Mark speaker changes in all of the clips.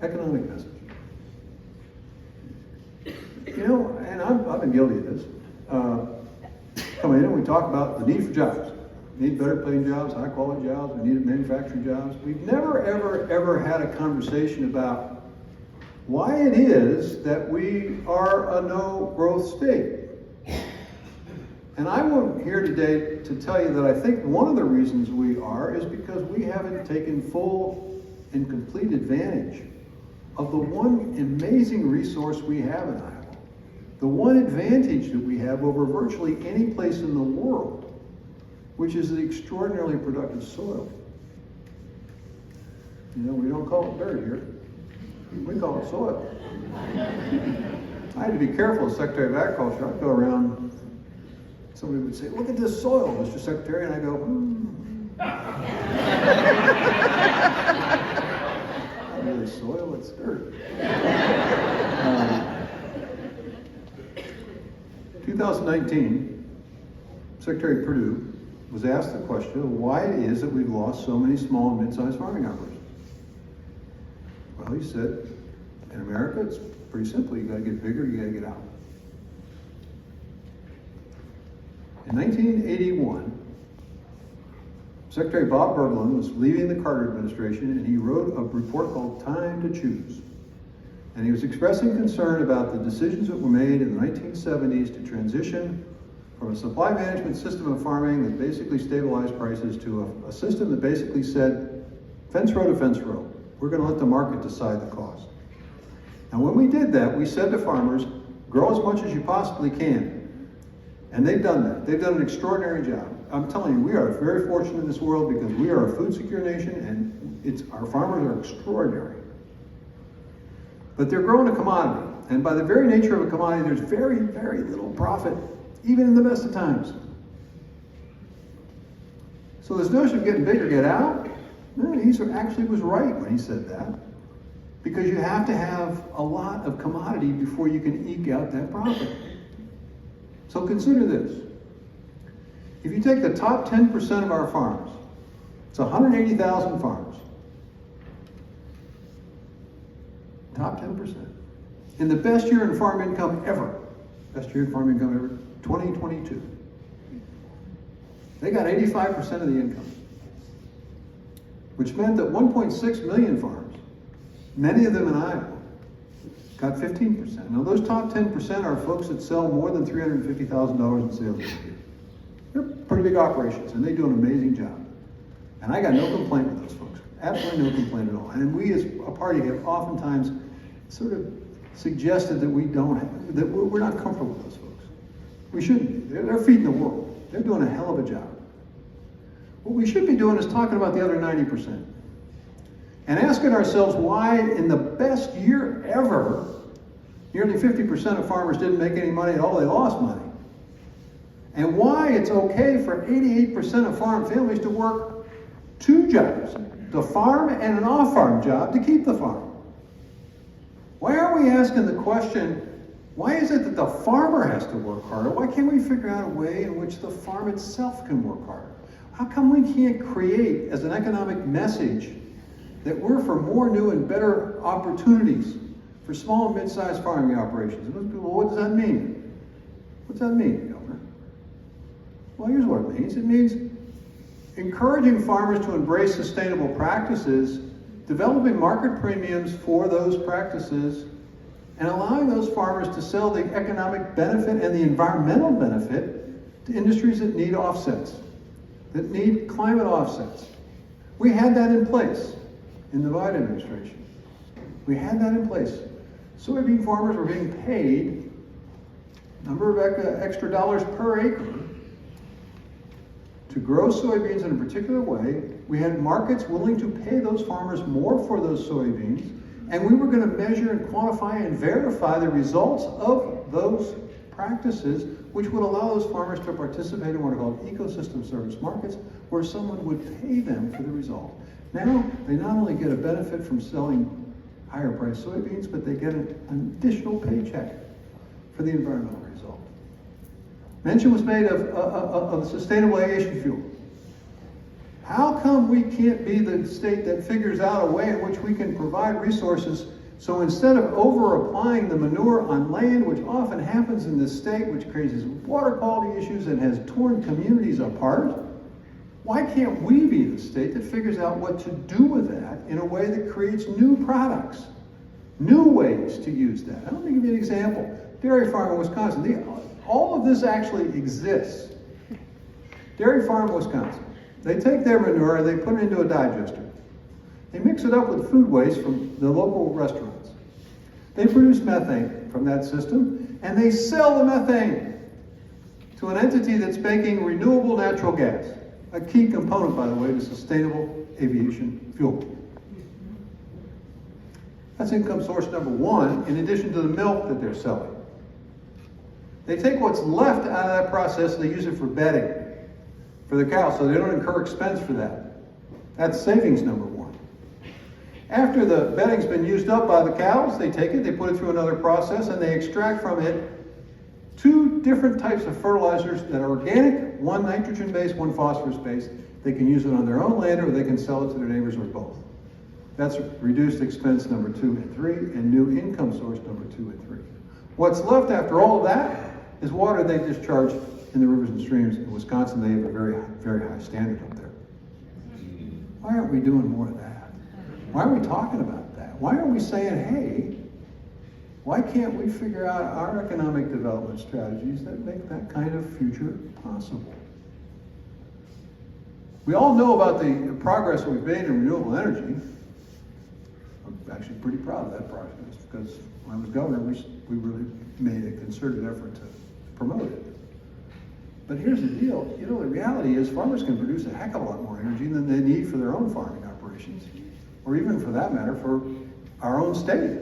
Speaker 1: economic message. You know, and I've been guilty of this. Come in and we talk about the need for jobs. We need better paying jobs, high quality jobs, we need manufacturing jobs. We've never, ever had a conversation about why it is that we are a no growth state. And I'm here today to tell you that I think one of the reasons we are is because we haven't taken full and complete advantage of the one amazing resource we have in Iowa. The one advantage that we have over virtually any place in the world, which is the extraordinarily productive soil. You know, we don't call it dirt here. We call it soil. I had to be careful as Secretary of Agriculture. I'd go around, somebody would say, look at this soil, Mr. Secretary, and I go, Not really soil, it's dirt. 2019, Secretary Perdue was asked the question of why it is that we've lost so many small and mid-sized farming operations. Well, he said, in America, it's pretty simple. You gotta get bigger, you gotta get out. In 1981, Secretary Bob Berglund was leaving the Carter administration and he wrote a report called Time to Choose. And he was expressing concern about the decisions that were made in the 1970s to transition from a supply management system of farming that basically stabilized prices to a system that basically said, fence row to fence row. We're going to let the market decide the cost. And when we did that, we said to farmers, grow as much as you possibly can. And they've done that. They've done an extraordinary job. I'm telling you, we are very fortunate in this world because we are a food secure nation and our farmers are extraordinary. But they're growing a commodity. And by the very nature of a commodity, there's very, very little profit, even in the best of times. So this notion of getting bigger, get out, he actually was right when he said that. Because you have to have a lot of commodity before you can eke out that profit. So consider this. If you take the top 10% of our farms, it's 180,000 farms. Top 10%. In the best year in farm income ever, 2022, they got 85% of the income, which meant that 1.6 million farms, many of them in Iowa, got 15%. Now those top 10% are folks that sell more than $350,000 in sales a year. They're pretty big operations and they do an amazing job. And I got no complaint with those folks. Absolutely no complaint at all. And we as a party have oftentimes sort of suggested that we're not comfortable with those folks. We shouldn't be. They're feeding the world. They're doing a hell of a job. What we should be doing is talking about the other 90%. And asking ourselves why in the best year ever, nearly 50% of farmers didn't make any money at all, they lost money. And why it's okay for 88% of farm families to work two jobs, the farm and an off-farm job to keep the farm. Why aren't we asking the question, why is it that the farmer has to work harder? Why can't we figure out a way in which the farm itself can work harder? How come we can't create as an economic message that we're for more new and better opportunities for small and mid-sized farming operations? And most people, well, what does that mean? What does that mean, Governor? Well, here's what it means. It means encouraging farmers to embrace sustainable practices, developing market premiums for those practices, and allowing those farmers to sell the economic benefit and the environmental benefit to industries that need offsets, that need climate offsets. We had that in place in the Biden administration. We had that in place. Soybean farmers were being paid a number of extra dollars per acre to grow soybeans in a particular way. We had markets willing to pay those farmers more for those soybeans, and we were going to measure and quantify and verify the results of those practices, which would allow those farmers to participate in what are called ecosystem service markets, where someone would pay them for the result. Now, they not only get a benefit from selling higher priced soybeans, but they get an additional paycheck for the environmental result. Mention was made of sustainable aviation fuel. How come we can't be the state that figures out a way in which we can provide resources, so instead of over-applying the manure on land, which often happens in this state, which creates water quality issues and has torn communities apart, why can't we be the state that figures out what to do with that in a way that creates new products, new ways to use that? Let me give you an example. Dairy farm in Wisconsin. All of this actually exists. Dairy farm in Wisconsin. They take their manure and they put it into a digester. They mix it up with food waste from the local restaurants. They produce methane from that system, and they sell the methane to an entity that's making renewable natural gas, a key component, by the way, to sustainable aviation fuel. That's income source number one, in addition to the milk that they're selling. They take what's left out of that process and they use it for bedding for the cows, so they don't incur expense for that. That's savings number one. After the bedding's been used up by the cows, they take it, they put it through another process, and they extract from it two different types of fertilizers that are organic, one nitrogen-based, one phosphorus-based. They can use it on their own land, or they can sell it to their neighbors, or both. That's reduced expense number 2 and 3, and new income source number 2 and 3. What's left after all of that is water they discharge in the rivers and streams. In Wisconsin, they have a very, very high standard up there. Why aren't we doing more of that? Why are we talking about that? Why are we saying, hey, why can't we figure out our economic development strategies that make that kind of future possible? We all know about the progress we've made in renewable energy. I'm actually pretty proud of that progress because when I was governor, we really made a concerted effort to promote it. But here's the deal, the reality is farmers can produce a heck of a lot more energy than they need for their own farming operations, or even for that matter, for our own state.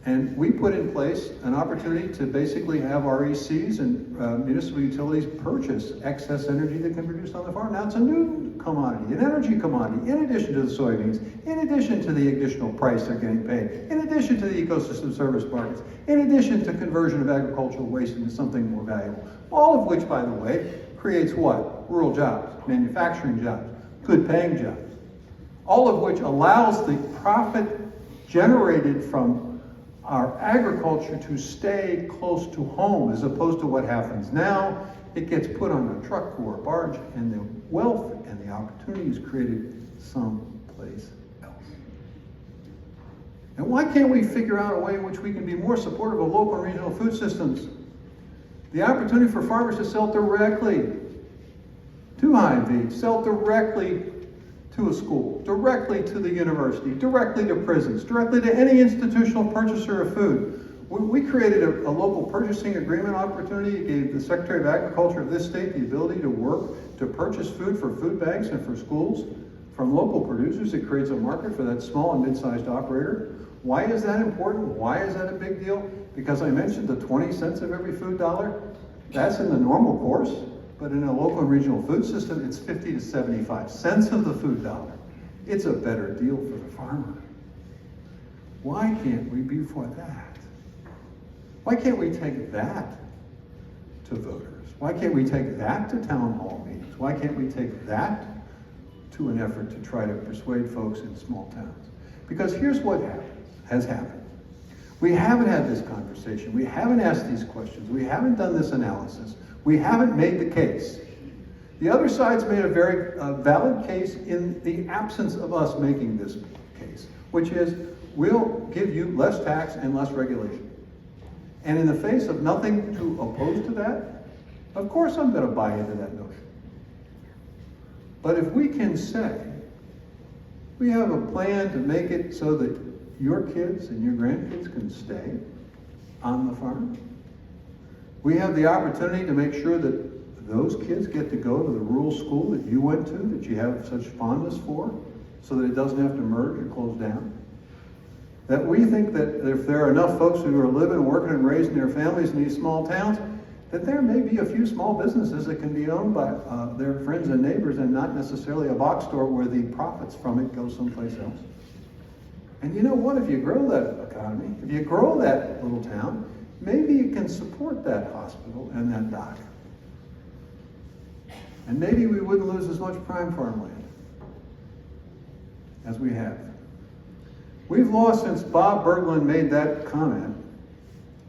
Speaker 1: And we put in place an opportunity to basically have RECs and municipal utilities purchase excess energy that can be produced on the farm. Now it's a new commodity, an energy commodity, in addition to the soybeans, in addition to the additional price they're getting paid, in addition to the ecosystem service markets, in addition to conversion of agricultural waste into something more valuable. All of which, by the way, creates what? Rural jobs, manufacturing jobs, good paying jobs. All of which allows the profit generated from our agriculture to stay close to home, as opposed to what happens now. It gets put on a truck or a barge, and the wealth and the opportunity is created someplace else. And why can't we figure out a way in which we can be more supportive of local and regional food systems? The opportunity for farmers to sell directly to Hy-Vee, sell directly to a school, directly to the university, directly to prisons, directly to any institutional purchaser of food. We created a local purchasing agreement opportunity. It gave the Secretary of Agriculture of this state the ability to work to purchase food for food banks and for schools from local producers. It creates a market for that small and mid-sized operator. Why is that important? Why is that a big deal? Because I mentioned the 20 cents of every food dollar. That's in the normal course. But in a local and regional food system, it's 50 to 75 cents of the food dollar. It's a better deal for the farmer. Why can't we be for that? Why can't we take that to voters? Why can't we take that to town hall meetings? Why can't we take that to an effort to try to persuade folks in small towns? Because here's what has happened. We haven't had this conversation. We haven't asked these questions. We haven't done this analysis. We haven't made the case. The other side's made a very valid case in the absence of us making this case, which is we'll give you less tax and less regulation. And in the face of nothing to oppose to that, of course I'm going to buy into that notion. But if we can say, we have a plan to make it so that your kids and your grandkids can stay on the farm, we have the opportunity to make sure that those kids get to go to the rural school that you went to, that you have such fondness for, so that it doesn't have to merge or close down. That we think that if there are enough folks who are living, working, and raising their families in these small towns, that there may be a few small businesses that can be owned by their friends and neighbors, and not necessarily a box store where the profits from it go someplace else. And you know what? If you grow that economy, if you grow that little town, maybe it can support that hospital and that doctor. And maybe we wouldn't lose as much prime farmland as we have. We've lost, since Bob Berglund made that comment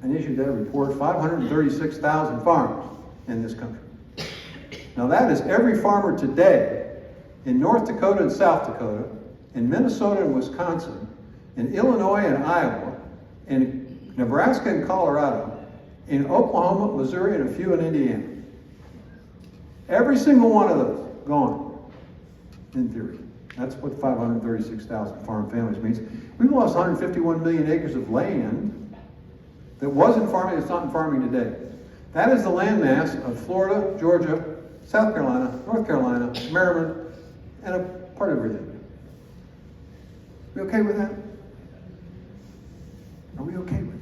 Speaker 1: and issued that report, 536,000 farms in this country. Now that is every farmer today in North Dakota and South Dakota, in Minnesota and Wisconsin, in Illinois and Iowa, in Nebraska and Colorado, in Oklahoma, Missouri, and a few in Indiana. Every single one of those gone, in theory. That's what 536,000 farm families means. We've lost 151 million acres of land that wasn't farming, it's not in farming today. That is the landmass of Florida, Georgia, South Carolina, North Carolina, Maryland, and a part of Virginia. We okay with that? Are we okay with that?